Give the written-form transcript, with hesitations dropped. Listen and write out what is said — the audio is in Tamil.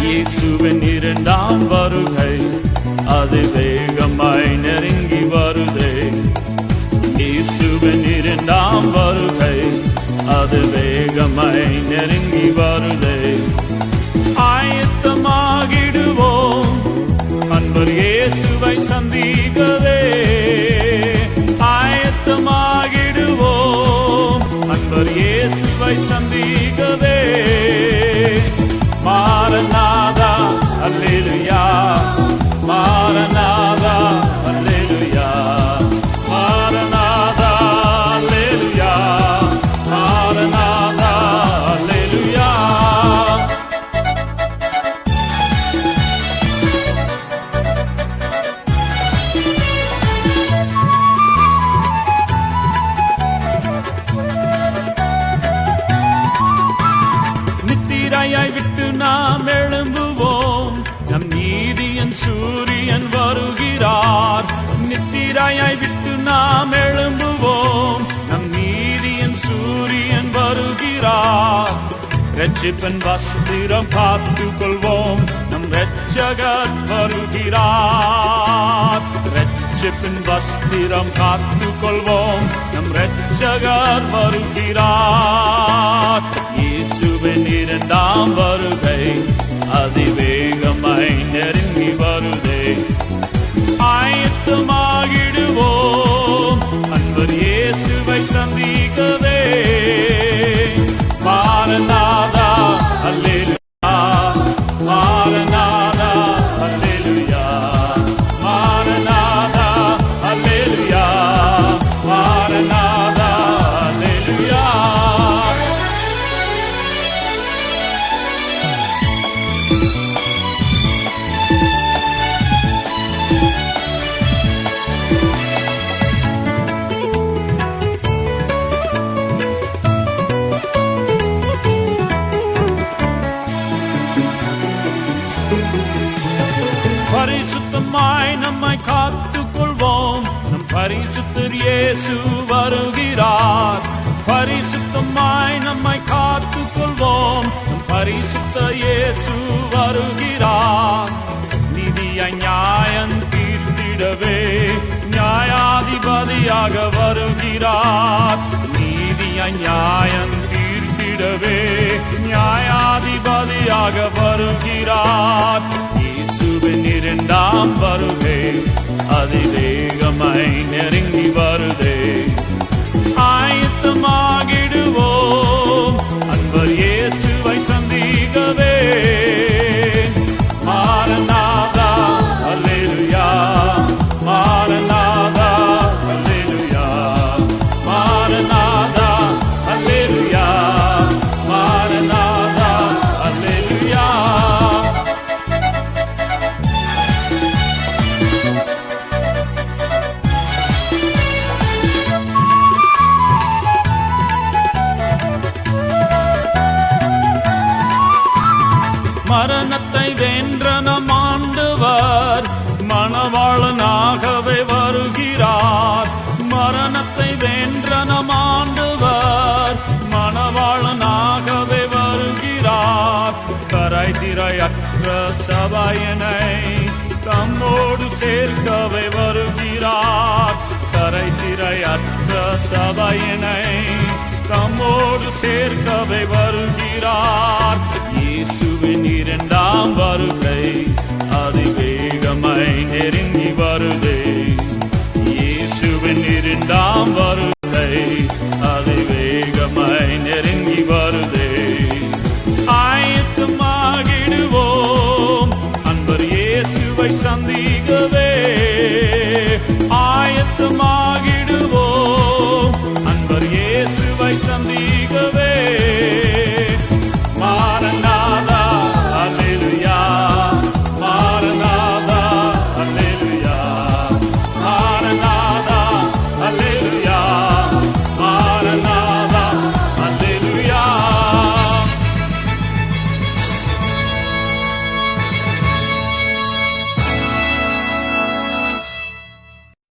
இயேசுவின் இரண்டாம் வருகை அது வேகமாய் நெருங்கி வருதே. இயேசுவின் இரண்டாம் வருகை அது வேகமாய் நெருங்கி வருதே. ஆயத்தமாகிடுவோம் அன்பர் இயேசுவை சந்திக்கவே. ஆயத்தமாகிடுவோம் அன்பர் இயேசுவை சந்திக்கவே. மாரநாதா அல்லேலூயா, மாரநாதா அல்லேலூயா, மாரநாதா அல்லேலூயா, மாரநாதா அல்லேலூயா. நித்திரையை விட்டு நாம் எழும்புவோம், நம் நீதியின் சூரியன் வருகிறார். நித்திரையை விட்டு நாம் எழும்புவோம், நம் நீதியின் சூரியன் வருகிறார். இரட்சிப்பின் வஸ்திரம் காத்துக் கொள்வோம், நம் இரட்சகர் வருகிறார். இரட்சிப்பின் வஸ்திரம் காத்துக் கொள்வோம், நம் இரட்சகர் வருகிறார். இயேசுவின் இரண்டாம் வருகை அதிவேகமாய் நெருங்கி வருதே. ஆயத்தமாகிடுவோம் அன்பர் இயேசுவை சந்திக்கவே. மாரநாதா அல்லேலூயா, மாரநாதா அல்லேலூயா, மாரநாதா அல்லேலூயா, மாரநாதா அல்லேலூயா. பரிசுத்தமாய் நம்மை காத்துக் கொள்வோம், நம் பரிசுத்தர் இயேசு வருகிறார். பரிசுத்தமாய் நம்மை காத்துக் கொள்வோம், நம் பரிசுத்த இயேசு வருகிறார். நீதியை நியாயம் தீர்த்திடவே நியாயாதிபதியாக வருகிறார். நீதியை நியாயம் தீர்த்திடவே நியாயாதிபதியாக வருகிறார். இயேசுவின் இரண்டாம் வருகை அதிவேகமாய் நெருங்கி வருதே. ஆயத்தமாகிடுவோம் அன்பர் இயேசுவை சந்திக்கவே. மாரநாதா அல்லேலூயா, மாரநாதா அல்லேலூயா, மாரநாதா அல்லேலூயா, மாரநாதா அல்லேலூயா. மரணத்தை வென்ற நம் ஆண்டவர் மணவாளனாகவே வருகிறார். மரணத்தை வென்ற நம் ஆண்டவர் மணவாளனாகவே வருகிறார். கரை திரையற்ற சபையினை தம்மோடு சேர்க்கவே வருகிறார். கரை திரையற்ற சபையினை தம்மோடு சேர்க்கவே வருகிறார்.